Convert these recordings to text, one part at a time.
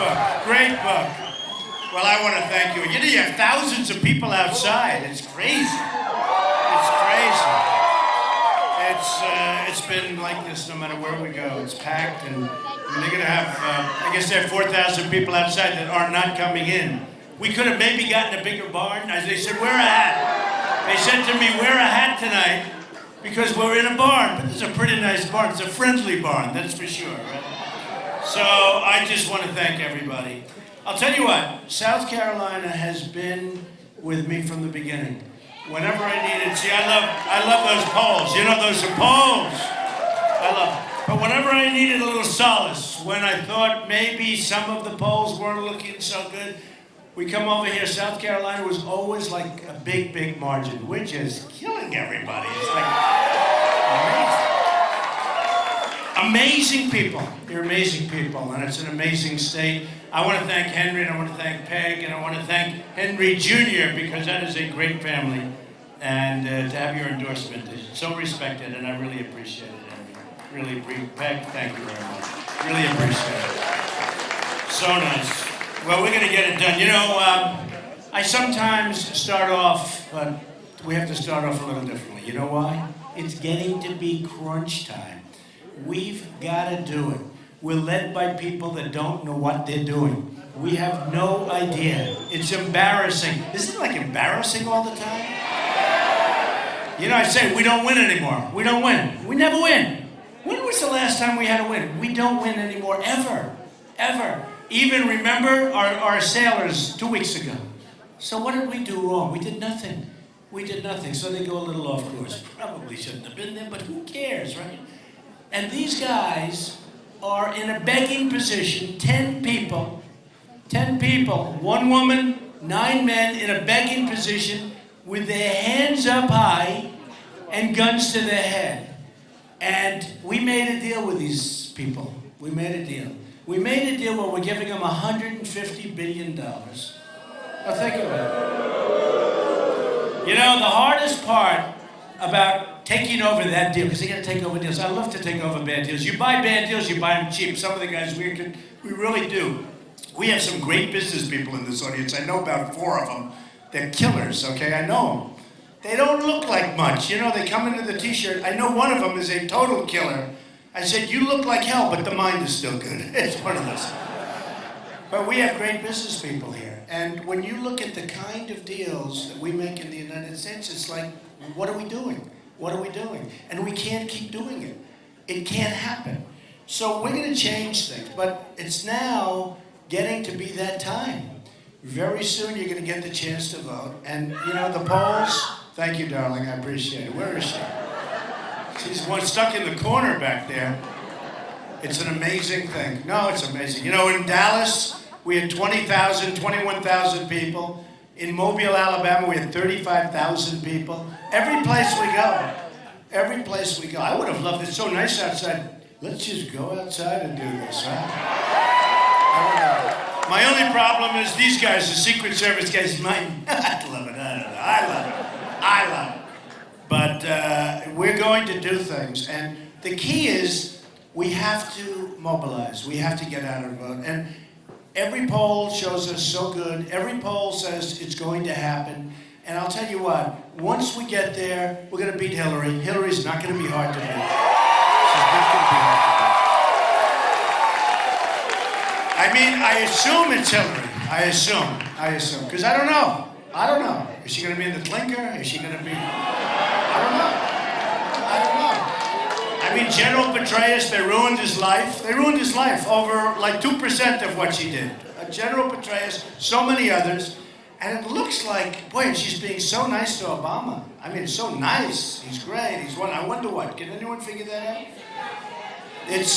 book. Great book. Well, I want to thank you. You have thousands of people outside. It's crazy. It's crazy. It's been like this no matter where we go. It's packed, and they're going to have, I guess they have 4,000 people outside that are not coming in. We could have maybe gotten a bigger barn. As they said, wear a hat. They said to me, wear a hat tonight because we're in a barn. But it's a pretty nice barn. It's a friendly barn, that's for sure, right? So I just want to thank everybody. I'll tell you what, South Carolina has been with me from the beginning. Whenever I needed, see, I love those polls. You know, those are polls. I love them. But whenever I needed a little solace, when I thought maybe some of the polls weren't looking so good, we come over here. South Carolina was always like a big, big margin. We're just killing everybody. It's like amazing. Amazing people. You're amazing people, and it's an amazing state. I want to thank Henry, and I want to thank Peg, and I want to thank Henry Jr., because that is a great family. And to have your endorsement is so respected, and I really appreciate it, Henry. Really appreciate it. Peg, thank you very much. Really appreciate it. So nice. Well, we're going to get it done. You know, I sometimes start off, but we have to start off a little differently. You know why? It's getting to be crunch time. We've got to do it. We're led by people that don't know what they're doing. We have no idea. It's embarrassing. Isn't it like embarrassing all the time? You know, I say we don't win anymore. We don't win. We never win. When was the last time we had a win? We don't win anymore, ever. Ever. Even remember our sailors 2 weeks ago. So what did we do wrong? We did nothing. We did nothing. So they go a little off course. Probably shouldn't have been there, but who cares, right? And these guys are in a begging position, 10 people, 1 woman, 9 men in a begging position with their hands up high and guns to their head. And we made a deal with these people. We made a deal. We made a deal where we're giving them $150 billion. Now think about it. You know, the hardest part about taking over that deal, because they got to take over deals. I love to take over bad deals. You buy bad deals, you buy them cheap. Some of the guys, we really do. We have some great business people in this audience. I know about 4 of them. They're killers, okay? I know them. They don't look like much. You know, they come into the T-shirt. I know one of them is a total killer. I said, you look like hell, but the mind is still good. It's one of those. But we have great business people here. And when you look at the kind of deals that we make in the United States, it's like, what are we doing? What are we doing? And we can't keep doing it. It can't happen. So we're going to change things. But it's now getting to be that time. Very soon you're going to get the chance to vote. And, you know, the polls, thank you, darling. I appreciate it. Where is she? She's one stuck in the corner back there. It's an amazing thing. No, it's amazing. You know, in Dallas, we had 20,000, 21,000 people. In Mobile, Alabama, we had 35,000 people. Every place we go. Every place we go. I would have loved it. It's so nice outside. Let's just go outside and do this, right? I don't know. My only problem is these guys, the Secret Service guys, might not love it. I don't know. I love it. I love it. But we're going to do things. And the key is we have to mobilize. We have to get out and vote. And every poll shows us so good. Every poll says it's going to happen. And I'll tell you what, once we get there, we're going to beat Hillary. Hillary's not going to be hard to beat. She's not going to be hard to beat. I mean, I assume it's Hillary. I assume. Because I don't know. Is she going to be in the clinker? Is she going to be... I don't know. I mean, General Petraeus, they ruined his life. They ruined his life over like 2% of what she did. General Petraeus, so many others. And it looks like, boy, she's being so nice to Obama. I mean, so nice. He's great. He's one. I wonder what. Can anyone figure that out? It's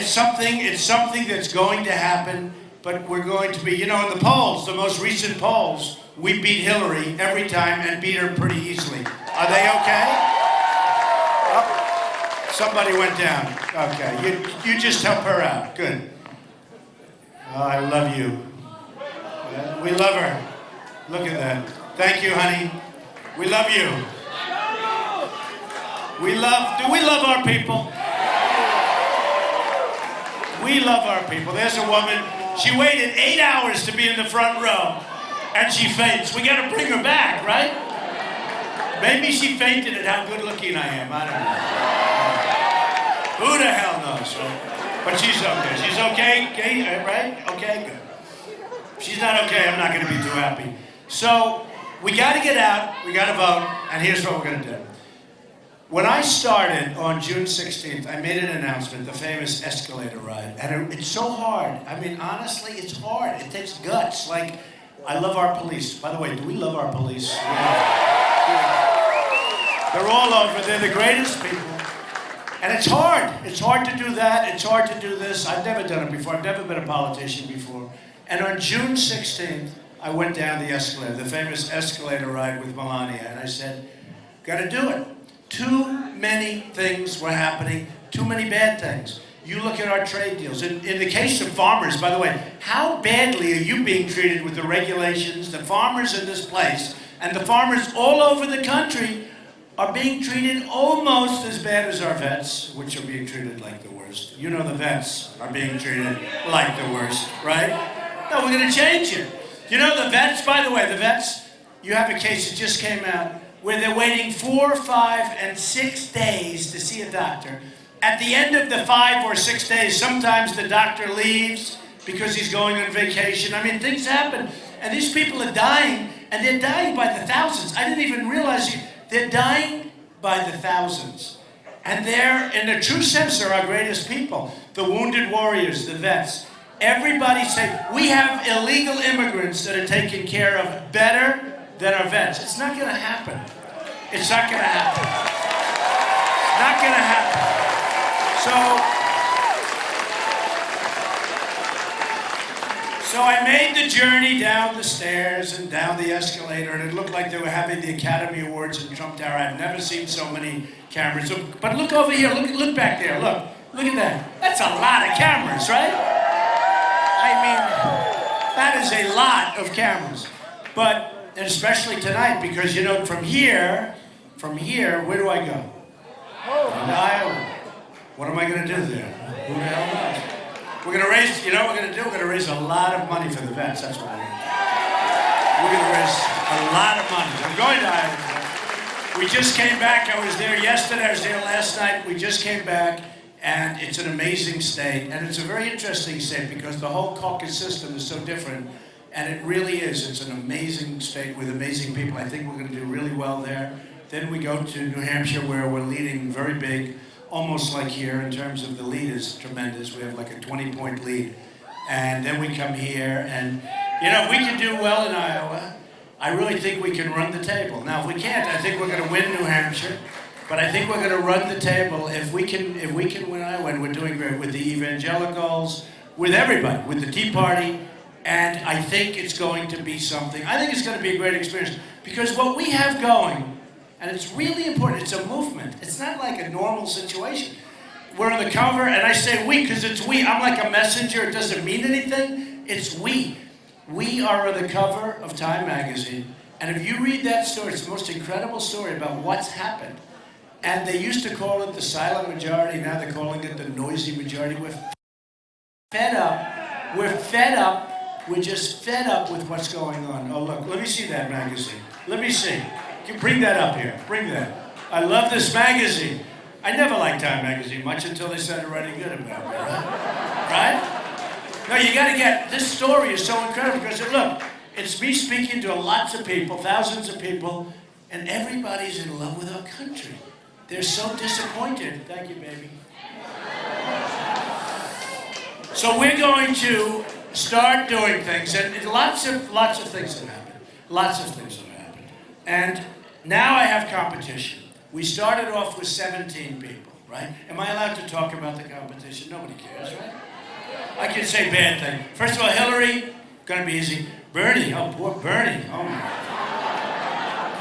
something that's going to happen. But we're going to be, you know, in the polls, the most recent polls, we beat Hillary every time and beat her pretty easily. Are they okay? Oh, somebody went down. Okay, you just help her out. Good. Oh, I love you. We love her. Look at that. Thank you, honey. We love you. Do we love our people? We love our people. There's a woman. She waited 8 hours to be in the front row, and she faints. We got to bring her back, right? Maybe she fainted at how good looking I am. I don't know. Who the hell knows, right? But she's okay. She's okay, right? Okay, good. She's not okay, I'm not going to be too happy. So, we got to get out, we got to vote, and here's what we're going to do. When I started on June 16th, I made an announcement, the famous escalator ride, and it's so hard. I mean, honestly, it's hard. It takes guts. Like, I love our police. By the way, do we love our police? They're all over. They're the greatest people. And it's hard. It's hard to do that. It's hard to do this. I've never done it before. I've never been a politician before. And on June 16th, I went down the escalator, the famous escalator ride with Melania, and I said, gotta do it. Too many things were happening, too many bad things. You look at our trade deals. In the case of farmers, by the way, how badly are you being treated with the regulations? The farmers in this place and the farmers all over the country are being treated almost as bad as our vets, which are being treated like the worst. You know the vets are being treated like the worst, right? No, we're gonna change it. You know the vets, by the way, the vets, you have a case that just came out where they're waiting 4, 5, and 6 days to see a doctor. At the end of the 5 or 6 days, sometimes the doctor leaves because he's going on vacation. I mean, things happen. And these people are dying, and they're dying by the thousands. I didn't even realize they're dying by the thousands. And they're, in the true sense, they're our greatest people. The wounded warriors, the vets. Everybody say, we have illegal immigrants that are taken care of better than our vets. It's not going to happen. It's not going to happen. Not going to happen. So I made the journey down the stairs and down the escalator, and it looked like they were having the Academy Awards in Trump Tower. I've never seen so many cameras. But look over here. Look back there. Look at that. That's a lot of cameras, right? I mean, that is a lot of cameras. But and especially tonight, because you know, from here, where do I go? Iowa. What am I going to do there? Who the hell knows? We're going to raise, you know what we're going to do? We're going to raise a lot of money for the vets. That's what we're going to do. We're going to raise a lot of money. I'm going to Iowa. We just came back. I was there yesterday. I was there last night. We just came back, and it's an amazing state. And it's a very interesting state because the whole caucus system is so different. And it really is. It's an amazing state with amazing people. I think we're going to do really well there. Then we go to New Hampshire, where we're leading very big, almost like here in terms of the lead is tremendous. We have like a 20-point lead. And then we come here, and you know, we can do well in Iowa. I really think we can run the table. Now, if we can't, I think we're going to win New Hampshire. But I think we're going to run the table if we can win Iowa, and we're doing great with the evangelicals, with everybody, with the Tea Party. And I think it's going to be something. I think it's going to be a great experience because what we have going, and it's really important, it's a movement. It's not like a normal situation. We're on the cover, and I say we because it's we. I'm like a messenger. It doesn't mean anything. It's we. We are on the cover of Time magazine. And if you read that story, it's the most incredible story about what's happened. And they used to call it the silent majority. Now they're calling it the noisy majority. We're fed up. We're fed up. We're just fed up with what's going on. Oh, look, let me see that magazine. Let me see. You bring that up here. Bring that. I love this magazine. I never liked Time magazine much until they started writing good about me, right? Right? No, you got to get, this story is so incredible because, look, it's me speaking to lots of people, thousands of people, and everybody's in love with our country. They're so disappointed. Thank you, baby. So we're going to start doing things, and lots of things have happened. Lots of things have happened. And now I have competition. We started off with 17 people, right? Am I allowed to talk about the competition? Nobody cares, right? I can say bad things. First of all, Hillary, gonna be easy. Bernie, oh, poor Bernie. Oh, my.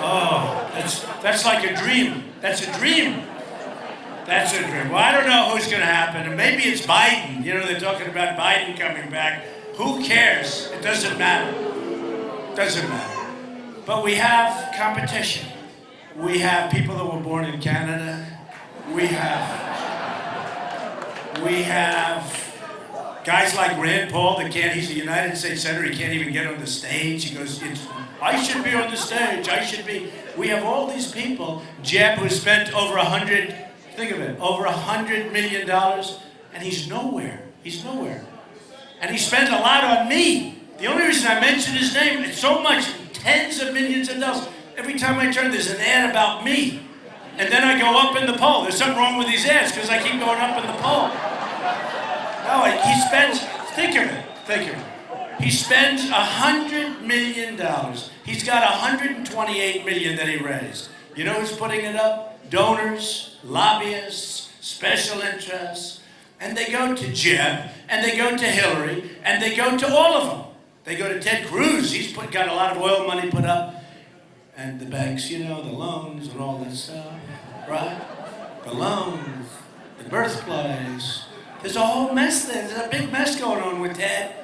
Oh, that's like a dream. That's a dream. That's a dream. Well, I don't know who's gonna happen. And maybe it's Biden. You know, they're talking about Biden coming back. Who cares? It doesn't matter. Doesn't matter. But we have competition. We have people that were born in Canada. We have Guys like Rand Paul, he's a United States Senator, he can't even get on the stage. He goes, I should be on the stage, I should be. We have all these people, Jeb, who spent over think of it, over $100 million, and he's nowhere. He's nowhere. And he spent a lot on me. The only reason I mention his name, it's so much, tens of millions of dollars. Every time I turn, there's an ad about me. And then I go up in the poll. There's something wrong with these ads, because I keep going up in the poll. No, he spends, think of it. He spends $100 million. He's got $128 million that he raised. You know who's putting it up? Donors, lobbyists, special interests. And they go to Jeb, and they go to Hillary, and they go to all of them. They go to Ted Cruz. He's got a lot of oil money put up. And the banks, you know, the loans and all that stuff, right? The loans, the birthplace. There's a whole mess there. There's a big mess going on with Ted.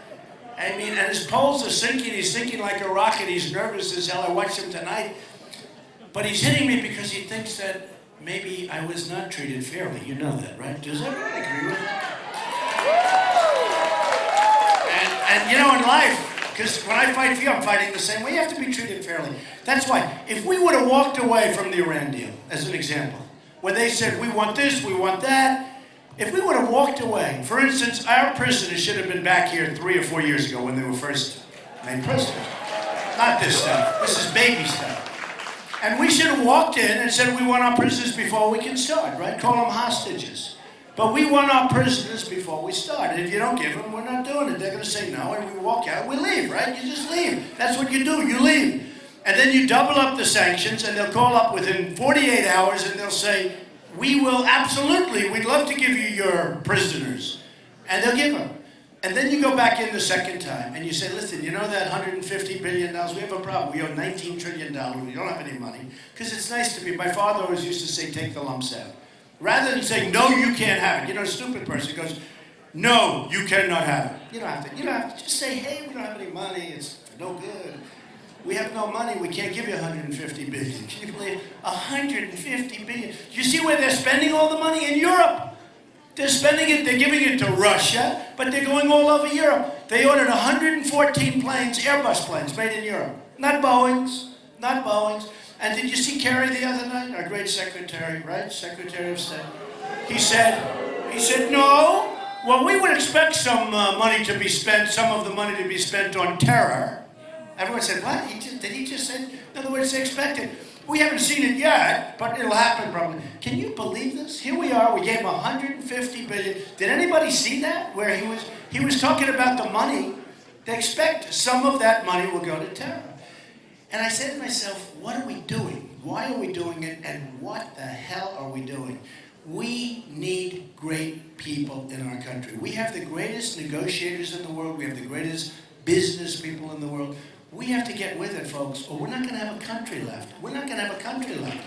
I mean, and his polls are sinking. He's sinking like a rocket. He's nervous as hell. I watched him tonight. But he's hitting me because he thinks that maybe I was not treated fairly. You know that, right? Does everyone agree with that? And you know, in life, because when I fight for you, I'm fighting the same way. You have to be treated fairly. That's why, if we would have walked away from the Iran deal, as an example, where they said, we want this, we want that, if we would have walked away, for instance, our prisoners should have been back here 3 or 4 years ago when they were first made prisoners. Not this stuff. This is baby stuff. And we should have walked in and said, we want our prisoners before we can start, right? Call them hostages. But we want our prisoners before we start. And if you don't give them, we're not doing it. They're going to say no, and we walk out, we leave, right? You just leave. That's what you do, you leave. And then you double up the sanctions, and they'll call up within 48 hours, and they'll say, we will absolutely, we'd love to give you your prisoners. And they'll give them. And then you go back in the second time, and you say, listen, you know that $150 billion, we have a problem. We owe $19 trillion, we don't have any money. Because it's nice to be, my father always used to say, take the lumps out. Rather than saying, no, you can't have it. You know, a stupid person goes, no, you cannot have it. You don't have to. You don't have to. Just say, hey, we don't have any money. It's no good. We have no money. We can't give you $150 billion. Can you believe $150 billion? Do you see where they're spending all the money? In Europe. They're spending it. They're giving it to Russia, but they're going all over Europe. They ordered 114 planes, Airbus planes, made in Europe. Not Boeings. Not Boeings. And did you see Kerry the other night? Our great secretary, right? Secretary of State. He said, no. Well, we would expect some money to be spent, some of the money to be spent on terror. Everyone said, what? Did he just say? In other words, they expect it. We haven't seen it yet, but it'll happen probably. Can you believe this? Here we are. We gave him $150 billion. Did anybody see that? Where he was talking about the money. They expect some of that money will go to terror. And I said to myself, what are we doing? Why are we doing it? And what the hell are we doing? We need great people in our country. We have the greatest negotiators in the world. We have the greatest business people in the world. We have to get with it, folks, or we're not going to have a country left. We're not going to have a country left.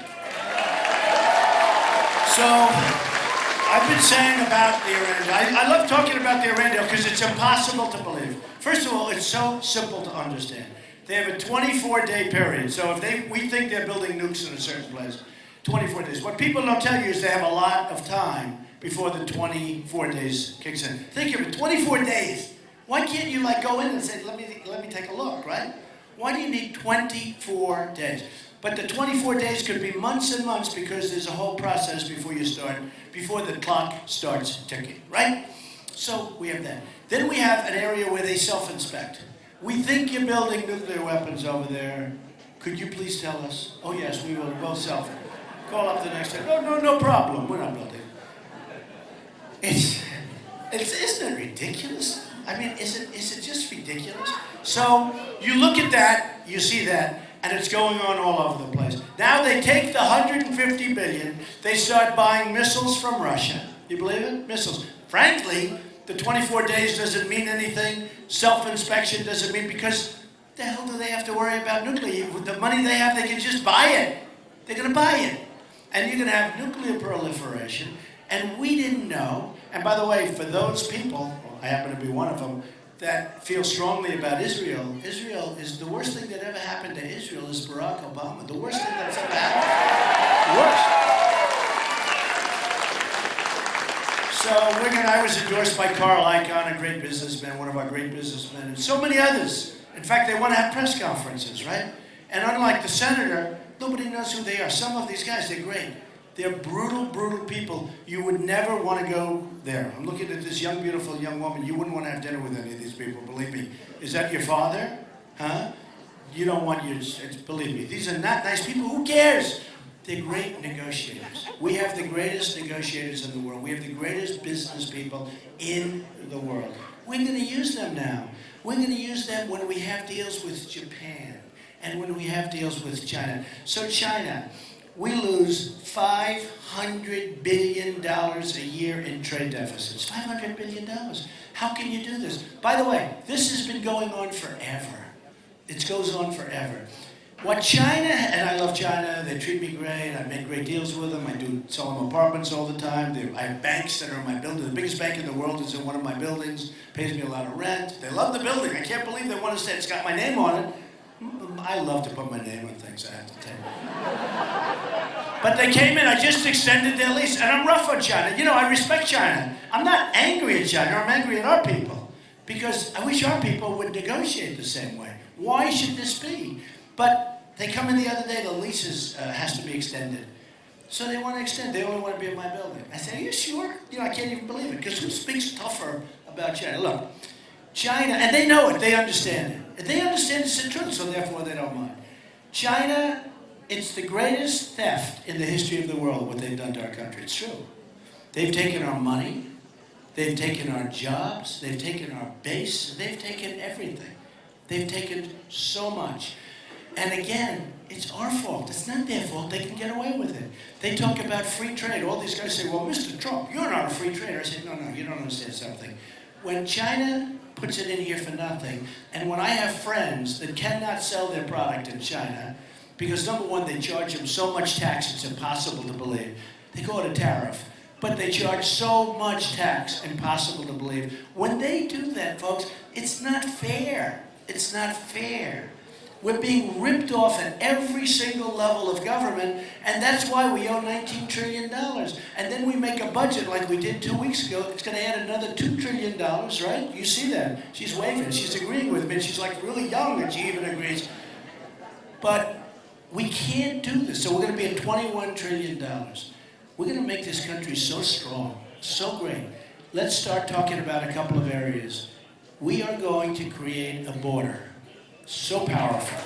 So, I've been saying about the Iran deal. I love talking about the Iran deal because it's impossible to believe. First of all, it's so simple to understand. They have a 24-day period. So if we think they're building nukes in a certain place, 24 days. What people don't tell you is they have a lot of time before the 24 days kicks in. Think of it, 24 days. Why can't you go in and say, let me take a look, right? Why do you need 24 days? But the 24 days could be months and months because there's a whole process before the clock starts ticking, right? So we have that. Then we have an area where they self-inspect. We think you're building nuclear weapons over there. Could you please tell us? Oh yes, we will. We'll self it. Call up the next day. No problem. We're not building. Isn't it ridiculous? I mean, is it just ridiculous? So you look at that, you see that, and it's going on all over the place. Now they take the $150 billion, they start buying missiles from Russia. You believe it? Missiles. Frankly, the 24 days doesn't mean anything. Self-inspection doesn't mean, because the hell do they have to worry about nuclear? With the money they have, they can just buy it. They're going to buy it. And you're going to have nuclear proliferation. And we didn't know. And by the way, for those people, I happen to be one of them, that feel strongly about Israel, Israel is the worst thing that ever happened to Israel is Barack Obama. The worst thing that's ever happened. The worst. So I was endorsed by Carl Icahn, a great businessman, one of our great businessmen, and so many others. In fact, they want to have press conferences, right? And unlike the senator, nobody knows who they are. Some of these guys, they're great. They're brutal, brutal people. You would never want to go there. I'm looking at this young, beautiful young woman. You wouldn't want to have dinner with any of these people, believe me. Is that your father? Huh? You don't want your, believe me. These are not nice people. Who cares? They're great negotiators. We have the greatest negotiators in the world. We have the greatest business people in the world. We're going to use them now. We're going to use them when we have deals with Japan and when we have deals with China. So China, we lose $500 billion a year in trade deficits. $500 billion. How can you do this? By the way, this has been going on forever. It goes on forever. What China, and I love China, they treat me great, I make great deals with them, I do sell them apartments all the time, I have banks that are in my building, the biggest bank in the world is in one of my buildings, pays me a lot of rent, they love the building, I can't believe they want to say it's got my name on it. I love to put my name on things, I have to tell you. But they came in, I just extended their lease, and I'm rough on China. You know, I respect China. I'm not angry at China, I'm angry at our people. Because I wish our people would negotiate the same way. Why should this be? But they come in the other day, the leases has to be extended. So they want to extend, they only want to be in my building. I say, are you sure? You know, I can't even believe it, because who speaks tougher about China? Look, China, and they know it, they understand it. They understand it's the truth, so therefore they don't mind. China, it's the greatest theft in the history of the world, what they've done to our country. It's true. They've taken our money, they've taken our jobs, they've taken our base, they've taken everything. They've taken so much. And again, it's our fault. It's not their fault. They can get away with it. They talk about free trade. All these guys say, well, Mr. Trump, you're not a free trader. I say, no, you don't understand something. When China puts it in here for nothing, and when I have friends that cannot sell their product in China, because number one, they charge them so much tax, it's impossible to believe. They call it a tariff. But they charge so much tax, impossible to believe. When they do that, folks, it's not fair. It's not fair. We're being ripped off at every single level of government, and that's why we owe $19 trillion. And then we make a budget like we did 2 weeks ago. It's going to add another $2 trillion, right? You see that. She's waving. She's agreeing with me. She's like really young, and she even agrees. But we can't do this. So we're going to be at $21 trillion. We're going to make this country so strong, so great. Let's start talking about a couple of areas. We are going to create a border. So powerful.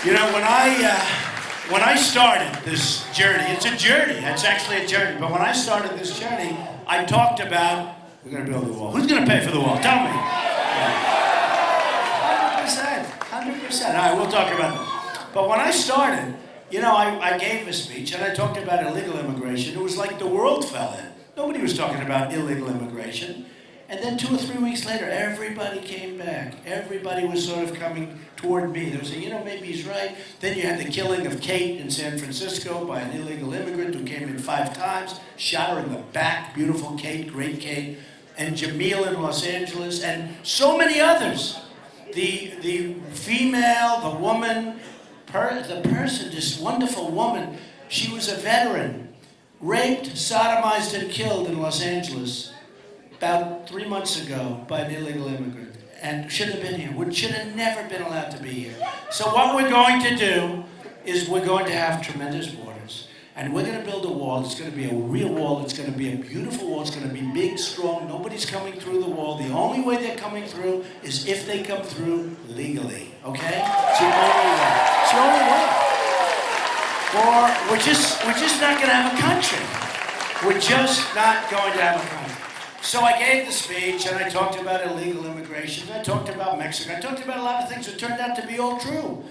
You know, when I started this journey, it's a journey. It's actually a journey. But when I started this journey, I talked about we're going to build the wall. Who's going to pay for the wall? Tell me. 100%. All right, we'll talk about that. But when I started, you know, I gave a speech and I talked about illegal immigration. It was like the world fell in. Nobody was talking about illegal immigration. And then 2 or 3 weeks later, everybody came back. Everybody was sort of coming toward me. They were saying, you know, maybe he's right. Then you had the killing of Kate in San Francisco by an illegal immigrant who came in 5 times, shot her in the back. Beautiful Kate, great Kate. And Jamil in Los Angeles, and so many others. The female, the woman, the person, this wonderful woman, she was a veteran. Raped, sodomized, and killed in Los Angeles about 3 months ago by an illegal immigrant. And shouldn't have been here. Should have never been allowed to be here. So what we're going to do is we're going to have tremendous borders. And we're going to build a wall. It's going to be a real wall. It's going to be a beautiful wall. It's going to be big, strong. Nobody's coming through the wall. The only way they're coming through is if they come through legally. Okay? It's the only way. It's the only way. Or we're just not going to have a country. We're just not going to have a country. So I gave the speech, and I talked about illegal immigration, I talked about Mexico, I talked about a lot of things that turned out to be all true.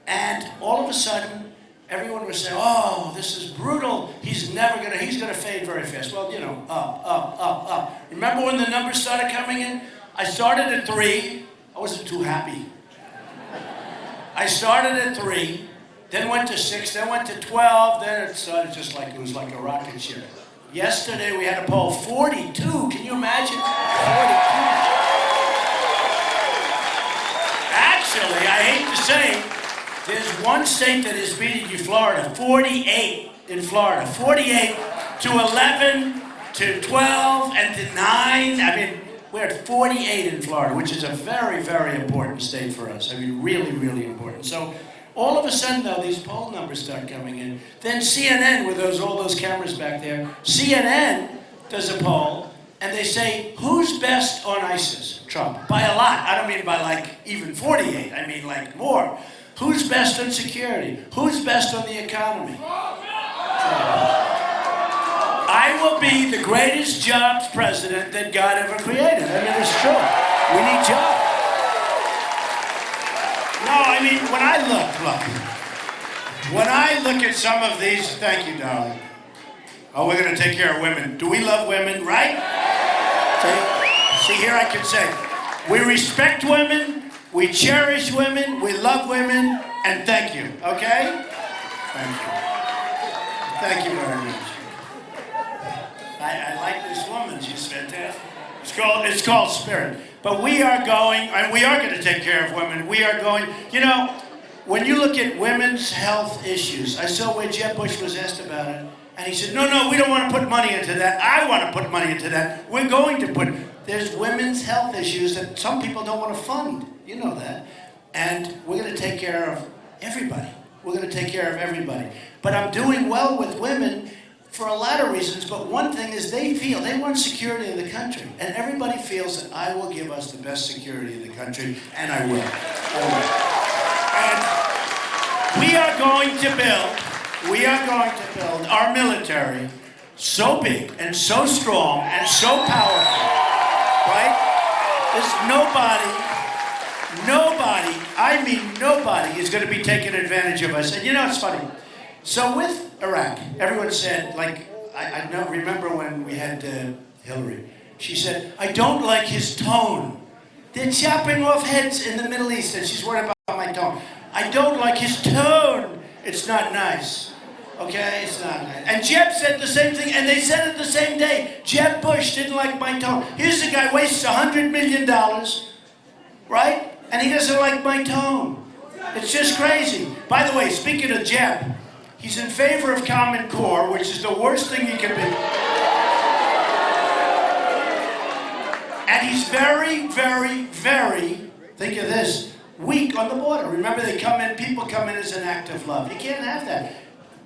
And all of a sudden, everyone was saying, oh, this is brutal. He's gonna fade very fast. Well, you know, up. Remember when the numbers started coming in? I started at 3. I wasn't too happy. I started at 3. Then went to 6, then went to 12, then it started just like, it was like a rocket ship. Yesterday we had a poll, 42, can you imagine? 42. Actually, I hate to say, there's one state that is beating you, Florida. 48 in Florida. 48 to 11 to 12 and to 9. I mean, we're at 48 in Florida, which is a very, very important state for us. I mean, really, really important. So all of a sudden, though, these poll numbers start coming in. Then CNN, with all those cameras back there, CNN does a poll, and they say, who's best on ISIS? Trump. By a lot. I don't mean by like even 48. I mean like more. Who's best on security? Who's best on the economy? Trump. I will be the greatest jobs president that God ever created. I mean, it's true. We need jobs. No, I mean, when I look at some of these, thank you, darling. Oh, we're going to take care of women. Do we love women, right? See, here I can say, we respect women, we cherish women, we love women, and thank you, okay? Thank you. Thank you very much. I like this woman, she's fantastic. It's called Spirit. But we are going to take care of women. We are going, you know, when you look at women's health issues, I saw where Jeb Bush was asked about it, and he said, no, we don't want to put money into that. I want to put money into that. We're going to put, there's women's health issues that some people don't want to fund. You know that. And we're going to take care of everybody. We're going to take care of everybody. But I'm doing well with women for a lot of reasons, but one thing is they want security in the country. And everybody feels that I will give us the best security in the country, and I will. And we are going to build our military so big and so strong and so powerful, right? There's nobody is going to be taking advantage of us. And you know, it's funny. So with Iraq, everyone said, like, I remember when we had Hillary, she said, I don't like his tone. They're chopping off heads in the Middle East, and she's worried about my tone. I don't like his tone. It's not nice. Okay, it's not nice. And Jeb said the same thing, and they said it the same day. Jeb Bush didn't like my tone. Here's a guy wastes $100 million, right? And he doesn't like my tone. It's just crazy. By the way, speaking of Jeb, he's in favor of Common Core, which is the worst thing you can be. And he's very, very, very, think of this, weak on the border. Remember, people come in as an act of love. You can't have that.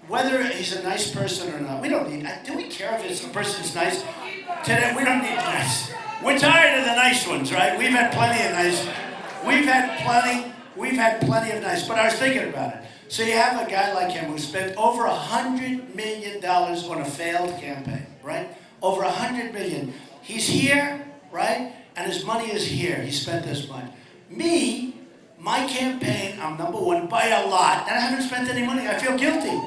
Whether he's a nice person or not, we don't need, do we care if a person's nice? Today, we don't need nice. We're tired of the nice ones, right? We've had plenty of nice. We've had plenty of nice, but I was thinking about it. So you have a guy like him who spent over $100 million on a failed campaign, right? Over $100 million. He's here, right? And his money is here. He spent this much. Me, my campaign, I'm #1 by a lot, and I haven't spent any money. I feel guilty.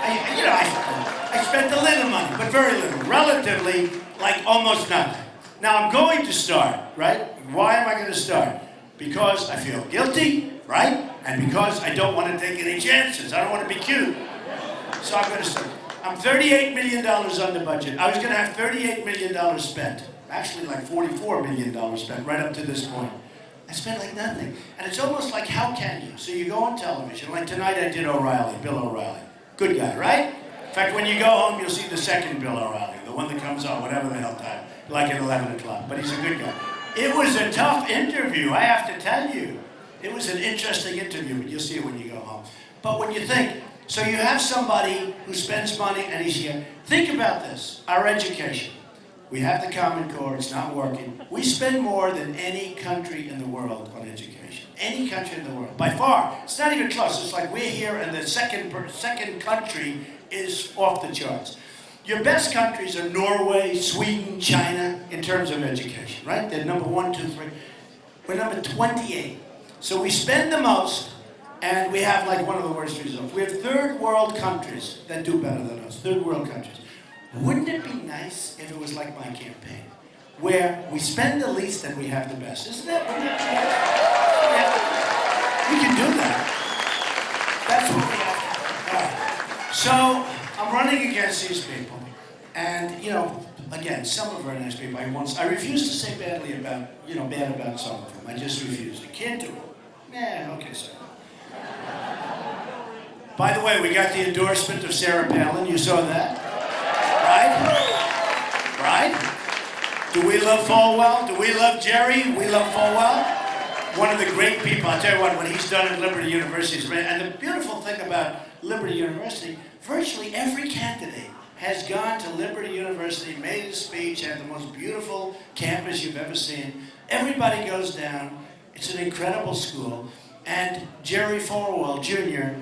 I spent a little money, but very little. Relatively, like almost nothing. Now I'm going to start, right? Why am I going to start? Because I feel guilty, right? And because I don't want to take any chances. I don't want to be cute. So I'm going to start. I'm $38 million under budget. I was going to have $38 million spent. Actually, like $44 million spent right up to this point. I spent like nothing. And it's almost like, how can you? So you go on television. Like tonight I did O'Reilly, Bill O'Reilly. Good guy, right? In fact, when you go home, you'll see the second Bill O'Reilly, the one that comes on, whatever the hell time, like at 11 o'clock. But he's a good guy. It was a tough interview, I have to tell you. It was an interesting interview, but you'll see it when you go home. But when you think, so you have somebody who spends money and he's here. Think about this, our education. We have the Common Core, it's not working. We spend more than any country in the world on education. Any country in the world, by far. It's not even close, it's like we're here and the second country is off the charts. Your best countries are Norway, Sweden, China, in terms of education, right? They're #1, 2, 3. We're number 28. So we spend the most, and we have like one of the worst results. We have third world countries that do better than us, third world countries. Wouldn't it be nice if it was like my campaign, where we spend the least and we have the best? Isn't that? Yeah. We can do that. That's what we have. All right. So I'm running against these people, and you know, again, some are very nice people. I refuse to say bad about some of them. I just refuse. I can't do it. Yeah, okay, sir. By the way, we got the endorsement of Sarah Palin. You saw that? Right? Right? Do we love Falwell? Do we love Jerry? We love Falwell. One of the great people. I'll tell you what he's done at Liberty University is great. And the beautiful thing about Liberty University, virtually every candidate has gone to Liberty University, made a speech, had the most beautiful campus you've ever seen. Everybody goes down. It's an incredible school. And Jerry Falwell Jr.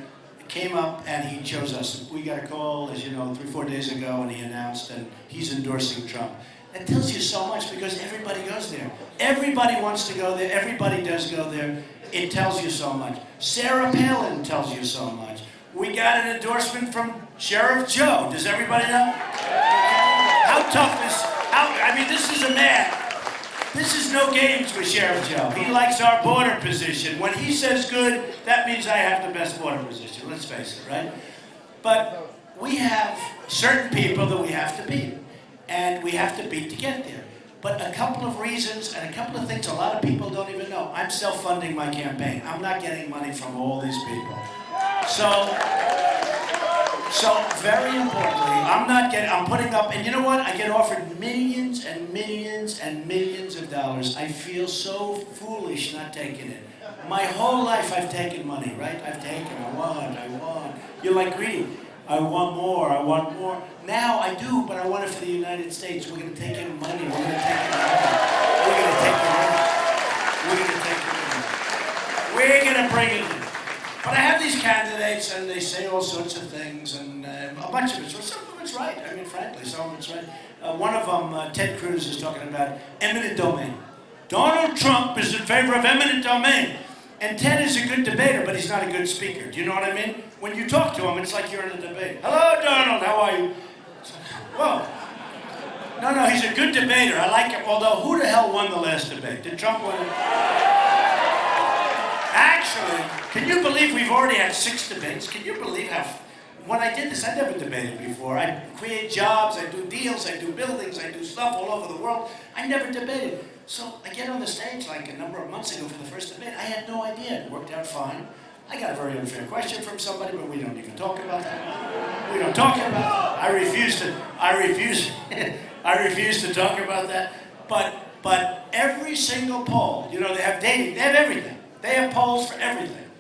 came up and he chose us. We got a call, as you know, 3-4 days ago, and he announced that he's endorsing Trump. That tells you so much because everybody goes there. Everybody wants to go there. Everybody does go there. It tells you so much. Sarah Palin tells you so much. We got an endorsement from Sheriff Joe. Does everybody know? How tough is, I mean, this is a man. This is no games with Sheriff Joe. He likes our border position. When he says good, that means I have the best border position. Let's face it, right? But we have certain people that we have to beat. And we have to beat to get there. But a couple of reasons and a couple of things a lot of people don't even know. I'm self-funding my campaign. I'm not getting money from all these people. So very importantly, I'm putting up, and you know what? I get offered millions and millions and millions of dollars. I feel so foolish not taking it. My whole life I've taken money, right? I've taken, I want. You're like greedy. I want more. Now I do, but I want it for the United States. We're going to take in money. We're going to take in money. We're going to bring it in. But I have these candidates, and they say all sorts of things, and a bunch of it. So some of it's right. I mean, frankly, some of it's right. One of them, Ted Cruz, is talking about eminent domain. Donald Trump is in favor of eminent domain. And Ted is a good debater, but he's not a good speaker. Do you know what I mean? When you talk to him, it's like you're in a debate. Hello, Donald, how are you? Whoa. No, he's a good debater. I like him. Although, who the hell won the last debate? Did Trump win? Actually, can you believe we've already had 6 debates? Can you believe how... When I did this, I never debated before. I create jobs, I do deals, I do buildings, I do stuff all over the world. I never debated. So I get on the stage like a number of months ago for the first debate. I had no idea. It worked out fine. I got a very unfair question from somebody, but we don't even talk about that. We don't talk about it. I refuse to talk about that. But every single poll, you know, they have dating, they have everything. They have polls for everything.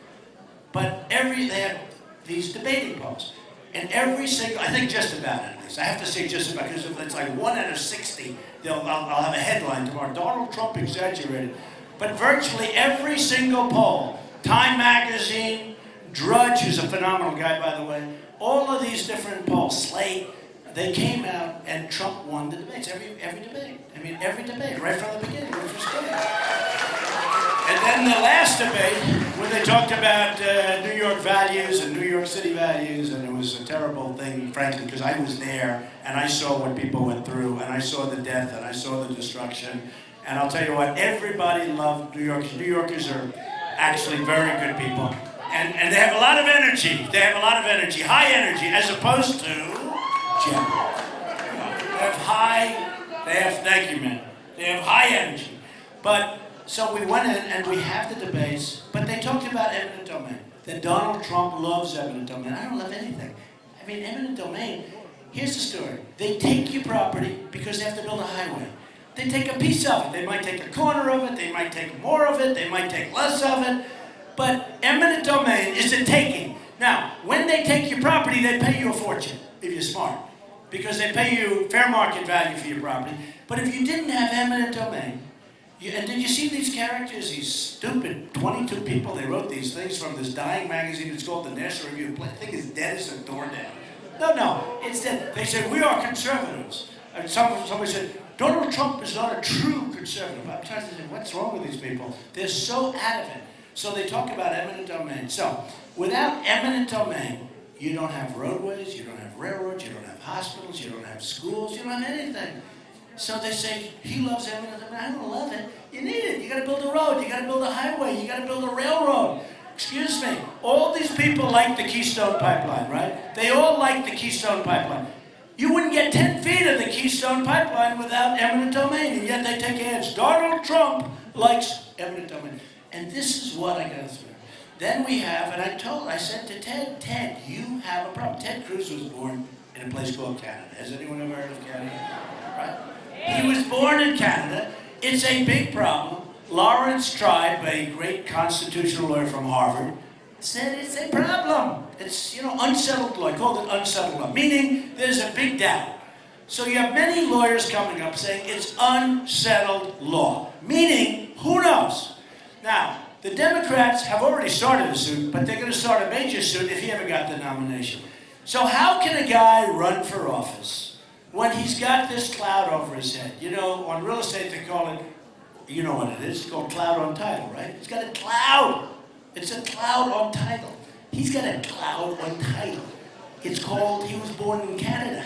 But they have these debating polls. And every single, I think just about at least, I have to say just about, because if it's like 1 out of 60, I'll have a headline tomorrow, Donald Trump exaggerated. But virtually every single poll, Time Magazine, Drudge, who's a phenomenal guy, by the way, all of these different polls, Slate, they came out and Trump won the debates, every debate. I mean, every debate, right from the beginning, which was good. And then the last debate, when they talked about New York values and New York City values, and it was a terrible thing, frankly, because I was there, and I saw what people went through, and I saw the death, and I saw the destruction. And I'll tell you what, everybody loved New York. New Yorkers are actually very good people. And they have a lot of energy. They have a lot of energy, high energy, as opposed to general. Thank you, man. They have high energy. But, so we went in and we have the debates, but they talked about eminent domain. That Donald Trump loves eminent domain. I don't love anything. I mean, eminent domain, here's the story. They take your property because they have to build a highway. They take a piece of it. They might take a corner of it. They might take more of it. They might take less of it. But eminent domain is a taking. Now, when they take your property, they pay you a fortune, if you're smart. Because they pay you fair market value for your property. But if you didn't have eminent domain, and did you see these characters, these stupid 22 people, they wrote these things from this dying magazine, it's called the National Review. The thing is dead as a doornail. No, it's dead. They said, we are conservatives. And somebody said, Donald Trump is not a true conservative. I'm trying to say, what's wrong with these people? They're so out of it. So they talk about eminent domain. So without eminent domain, you don't have roadways, you don't have railroads, you don't have hospitals, you don't have schools, you don't have anything. So they say, he loves eminent domain. I don't love it. You need it. You got to build a road. You got to build a highway. You got to build a railroad. Excuse me. All these people like the Keystone Pipeline, right? They all like the Keystone Pipeline. You wouldn't get 10 feet of the Keystone Pipeline without eminent domain, and yet they take ads. Donald Trump likes eminent domain. And this is what I got through. Then we have, and I said to Ted, you have a problem. Ted Cruz was born in a place called Canada. Has anyone ever heard of Canada? Right? He was born in Canada. It's a big problem. Lawrence Tribe, a great constitutional lawyer from Harvard, said it's a problem. It's, unsettled law. I called it unsettled law, meaning there's a big doubt. So you have many lawyers coming up saying it's unsettled law, meaning who knows? Now, the Democrats have already started a suit, but they're going to start a major suit if he ever got the nomination. So how can a guy run for office when he's got this cloud over his head? On real estate they call it, you know what it is, it's called cloud on title, right? He's got a cloud. It's a cloud on title. He's got a cloud on title. It's called, he was born in Canada.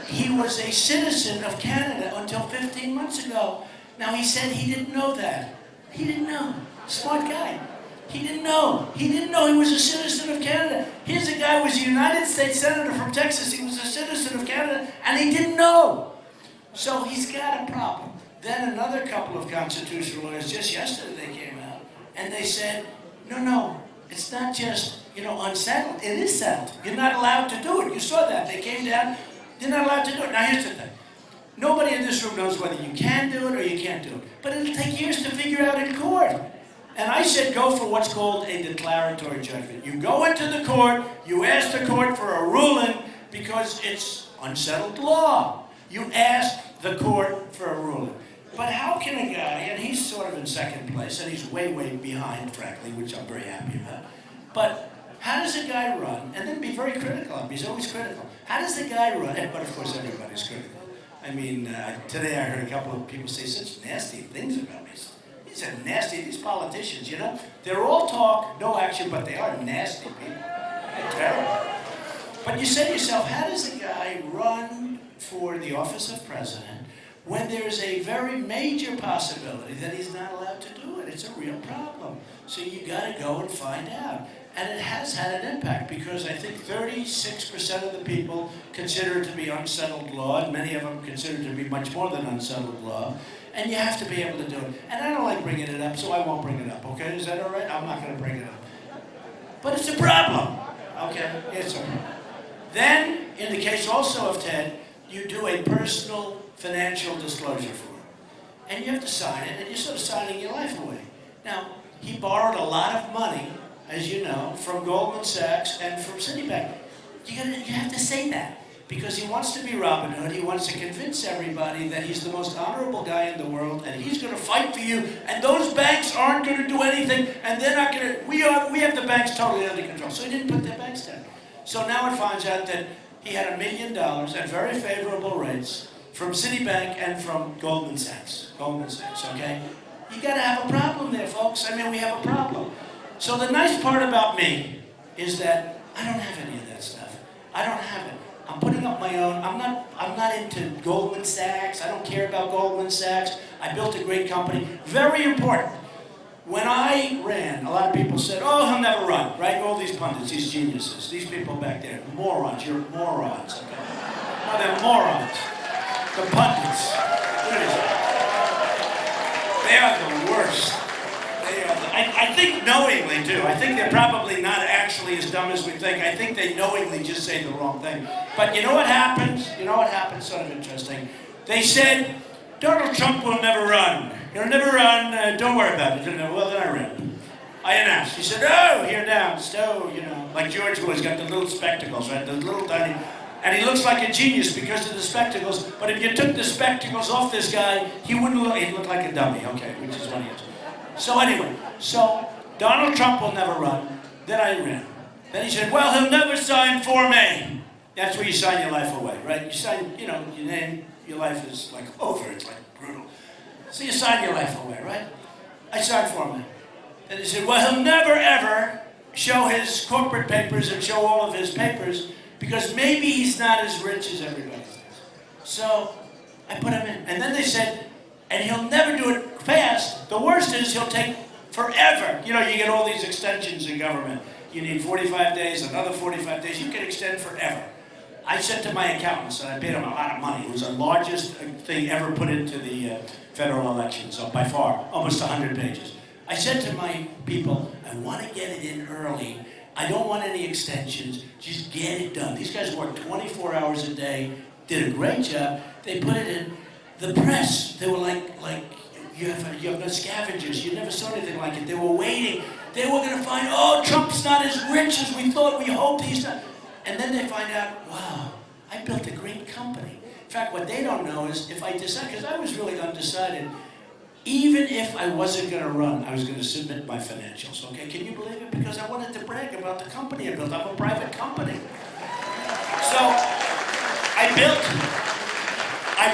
He was a citizen of Canada until 15 months ago. Now he said he didn't know that. He didn't know. Smart guy. He didn't know. He didn't know he was a citizen of Canada. Here's a guy who was a United States Senator from Texas. He was a citizen of Canada, and he didn't know. So he's got a problem. Then another couple of constitutional lawyers, just yesterday they came out, and they said, no, it's not just, unsettled. It is settled. You're not allowed to do it. You saw that. They came down. They're not allowed to do it. Now here's the thing. Nobody in this room knows whether you can do it or you can't do it. But it'll take years to figure out in court. And I said go for what's called a declaratory judgment. You go into the court, you ask the court for a ruling because it's unsettled law. You ask the court for a ruling. But how can a guy, and he's sort of in second place, and he's way, way behind, frankly, which I'm very happy about. But how does a guy run, and then be very critical of him, he's always critical. How does the guy run, but of course everybody's critical. I mean, today I heard a couple of people say such nasty things about me. These are nasty, these politicians, They're all talk, no action, but they are nasty people. They're terrible. But you say to yourself, how does a guy run for the office of president when there's a very major possibility that he's not allowed to do it? It's a real problem. So you got to go and find out. And it has had an impact because I think 36% of the people consider it to be unsettled law, and many of them consider it to be much more than unsettled law. And you have to be able to do it. And I don't like bringing it up, so I won't bring it up, okay? Is that all right? I'm not going to bring it up. But it's a problem, okay? It's a problem. Then, in the case also of Ted, you do a personal financial disclosure for him. And you have to sign it, and you're sort of signing your life away. Now, he borrowed a lot of money, as you know, from Goldman Sachs and from Citibank. You have to say that. Because he wants to be Robin Hood, he wants to convince everybody that he's the most honorable guy in the world, and he's going to fight for you, and those banks aren't going to do anything, and they're not going to, we have the banks totally under control. So he didn't put their banks down. So now it finds out that he had $1 million at very favorable rates from Citibank and from Goldman Sachs. Okay? You got to have a problem there, folks. I mean, we have a problem. So the nice part about me is that I don't have any of that stuff. I don't have it. I'm putting up my own. I'm not into Goldman Sachs. I don't care about Goldman Sachs. I built a great company. Very important. When I ran, a lot of people said, oh, he'll never run, right? All these pundits, these geniuses, these people back there, morons. You're morons, okay? No, they're morons. The pundits. What is it? They are the worst. I think knowingly, too. I think they're probably not actually as dumb as we think. I think they knowingly just say the wrong thing. But you know what happens? Sort of interesting. They said, Donald Trump will never run. He'll never run. Don't worry about it. Well, then I ran. I announced. He said, oh, here now. So, like George Bush got the little spectacles, right? The little tiny. And he looks like a genius because of the spectacles. But if you took the spectacles off this guy, he'd look like a dummy. Okay, which is what he is. So anyway, Donald Trump will never run. Then I ran. Then he said, well, he'll never sign Form A. That's where you sign your life away, right? You sign, your name, your life is like over. It's like brutal. So you sign your life away, right? I signed Form A. Then he said, well, he'll never, ever show his corporate papers and show all of his papers because maybe he's not as rich as everybody thinks. So I put him in. And then they said, and he'll never do it fast. The worst is he'll take forever. You get all these extensions in government. You need 45 days, another 45 days. You can extend forever. I said to my accountants, and I paid him a lot of money. It was the largest thing ever put into the federal election, so by far, almost 100 pages. I said to my people, I want to get it in early. I don't want any extensions. Just get it done. These guys work 24 hours a day, did a great job. They put it in the press. They were like you have no scavengers. You never saw anything like it. They were waiting. They were going to find, oh, Trump's not as rich as we thought. We hoped he's not. And then they find out, wow, I built a great company. In fact, what they don't know is if I decide, because I was really undecided, even if I wasn't going to run, I was going to submit my financials, okay? Can you believe it? Because I wanted to brag about the company I built. I'm a private company. So I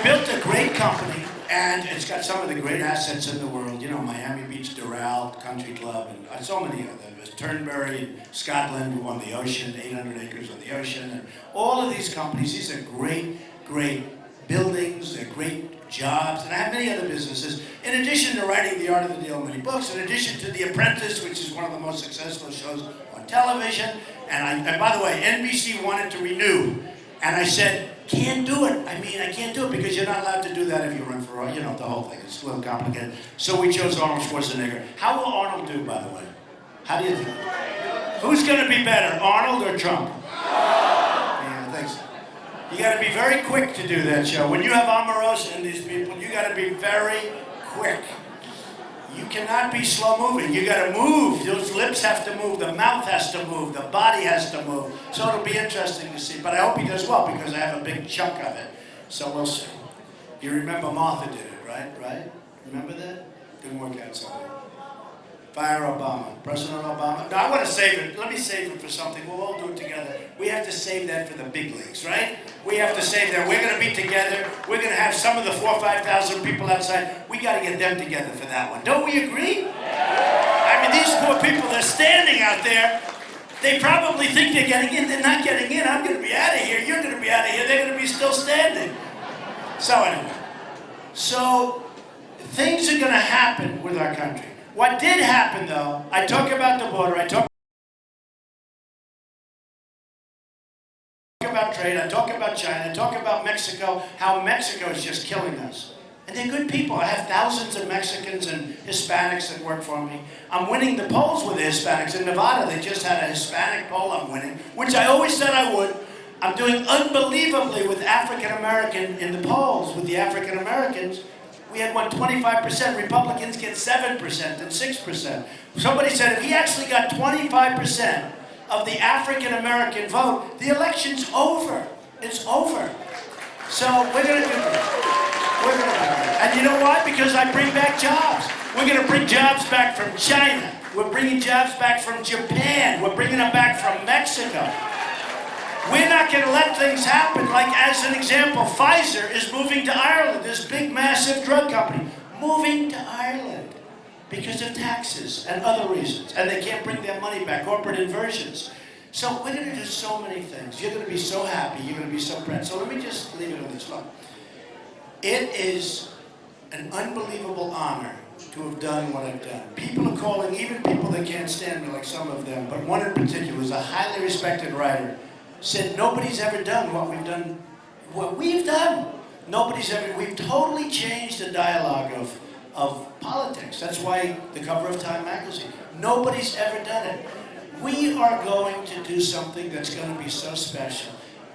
built a great company, and it's got some of the great assets in the world. You know, Miami Beach, Doral Country Club, and so many others. Turnberry, Scotland, who won the ocean, 800 acres of the ocean. And all of these companies, these are great, great buildings, they're great jobs, and I have many other businesses. In addition to writing The Art of the Deal, many books, in addition to The Apprentice, which is one of the most successful shows on television, and by the way, NBC wanted to renew, and I said, can't do it. I mean, I can't do it because you're not allowed to do that if you run for, you know, the whole thing. It's a little complicated. So we chose Arnold Schwarzenegger. How will Arnold do, by the way? How do you think? Who's going to be better, Arnold or Trump? Yeah, thanks. You got to be very quick to do that show. When you have Omarosa and these people, you got to be very quick. You cannot be slow moving. You got to move. Those lips have to move. The mouth has to move. The body has to move. So it'll be interesting to see. But I hope he does well because I have a big chunk of it. So we'll see. You remember Martha did it, right? Right? Remember that? Didn't work out so well. Fire Obama. President Obama. No, I want to save it. Let me save it for something. We'll all do it together. We have to save that for the big leagues, right? We have to save that. We're going to be together. We're going to have some of the 4,000 or 5,000 people outside. We got to get them together for that one. Don't we agree? I mean, these poor people, they're standing out there. They probably think they're getting in. They're not getting in. I'm going to be out of here. You're going to be out of here. They're going to be still standing. So anyway. So things are going to happen with our country. What did happen, though, I talk about the border, I talk about trade, I talk about China, I talk about Mexico, how Mexico is just killing us. And they're good people. I have thousands of Mexicans and Hispanics that work for me. I'm winning the polls with the Hispanics. In Nevada, they just had a Hispanic poll I'm winning, which I always said I would. I'm doing unbelievably with African American in the polls, with the African Americans. We had won 25%. Republicans get 7% and 6%. Somebody said if he actually got 25% of the African American vote, the election's over. It's over. So we're going to do that. We're going to do that. And you know why? Because I bring back jobs. We're going to bring jobs back from China. We're bringing jobs back from Japan. We're bringing them back from Mexico. We're not going to let things happen. Like, as an example, Pfizer is moving to Ireland, this big, massive drug company. Moving to Ireland because of taxes and other reasons. And they can't bring their money back, corporate inversions. So we're going to do so many things. You're going to be so happy. You're going to be so proud. So let me just leave it on this. Look, it is an unbelievable honor to have done what I've done. People are calling, even people that can't stand me, like some of them, but one in particular is a highly respected writer, said nobody's ever done what we've done. What we've done, nobody's ever. We've totally changed the dialogue of politics. That's why the cover of Time magazine. Nobody's ever done it. We are going to do something that's going to be so special.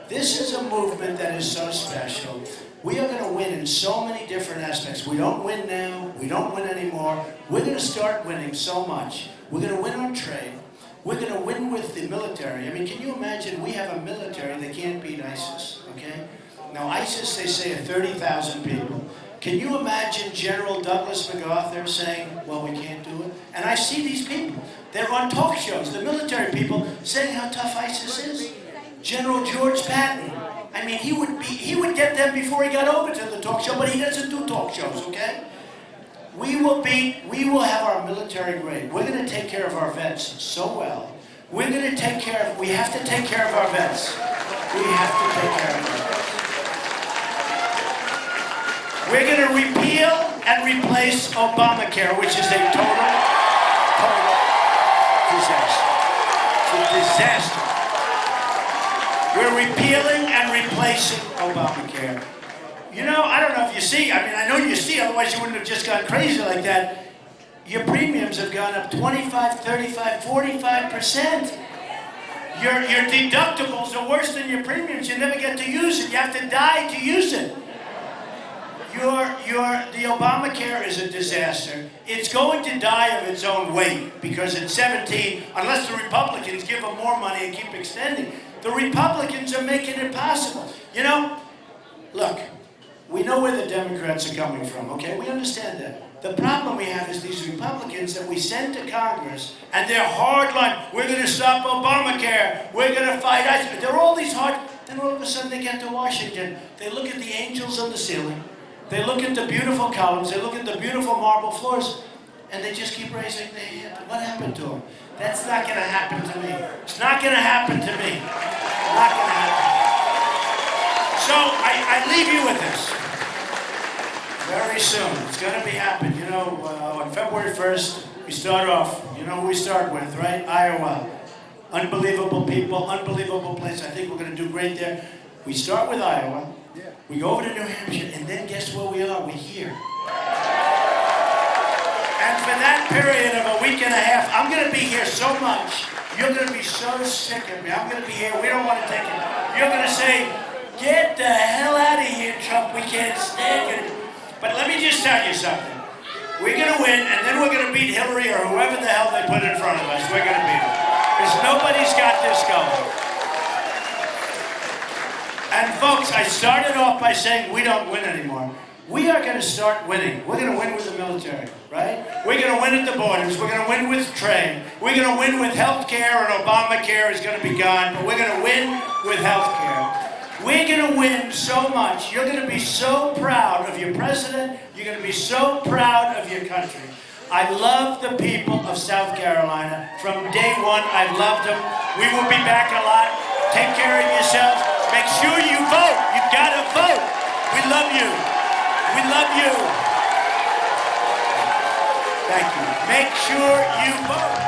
This is a movement that is so special. We are going to win in so many different aspects. We don't win now. We don't win anymore. We're going to start winning so much. We're going to win on trade. We're going to win with the military. I mean, can you imagine we have a military that can't beat ISIS, okay? Now, ISIS, they say, are 30,000 people. Can you imagine General Douglas MacArthur saying, well, we can't do it? And I see these people. They're on talk shows, the military people, saying how tough ISIS is. General George Patton. I mean, he would get them before he got over to the talk show, but he doesn't do talk shows, okay? We will have our military grade. We're going to take care of our vets so well. We have to take care of our vets. We have to take care of our vets. We're going to repeal and replace Obamacare, which is a total disaster. It's a disaster. We're repealing and replacing Obamacare. You know, I don't know if you see, I mean, I know you see, otherwise you wouldn't have just gone crazy like that. your premiums have gone up 25, 35, 45%. Your deductibles are worse than your premiums. You never get to use it. You have to die to use it. The Obamacare is a disaster. It's going to die of its own weight because at 17, unless the Republicans give them more money and keep extending, the Republicans are making it possible. You know, look, we know where the Democrats are coming from, okay? We understand that. The problem we have is these Republicans that we send to Congress, and they're hardline. We're going to stop Obamacare. We're going to fight ISIS. They're all these hard. Then all of a sudden they get to Washington. They look at the angels on the ceiling. They look at the beautiful columns. They look at the beautiful marble floors, and they just keep raising their hand. What happened to them? That's not going to happen to me. It's not going to happen to me. Not going to happen. So I leave you with this. Very soon, it's going to be happening. You know, on February 1st, we start off. You know who we start with, right? Iowa. Unbelievable people, unbelievable place. I think we're going to do great there. We start with Iowa. We go over to New Hampshire, and then guess where we are? We're here. And for that period of a week and a half, I'm going to be here so much. You're going to be so sick of me. I'm going to be here. We don't want to take it. You're going to say, get the hell out of here, Trump. We can't stand it. But let me just tell you something. We're going to win, and then we're going to beat Hillary or whoever the hell they put in front of us. We're going to beat her. Because nobody's got this going. And folks, I started off by saying we don't win anymore. We are going to start winning. We're going to win with the military, right? We're going to win at the borders. We're going to win with trade. We're going to win with health care, and Obamacare is going to be gone, but we're going to win with health care. We're going to win so much. You're going to be so proud of your president. You're going to be so proud of your country. I love the people of South Carolina. From day one, I've loved them. We will be back a lot. Take care of yourselves. Make sure you vote. You've got to vote. We love you. We love you. Thank you. Make sure you vote.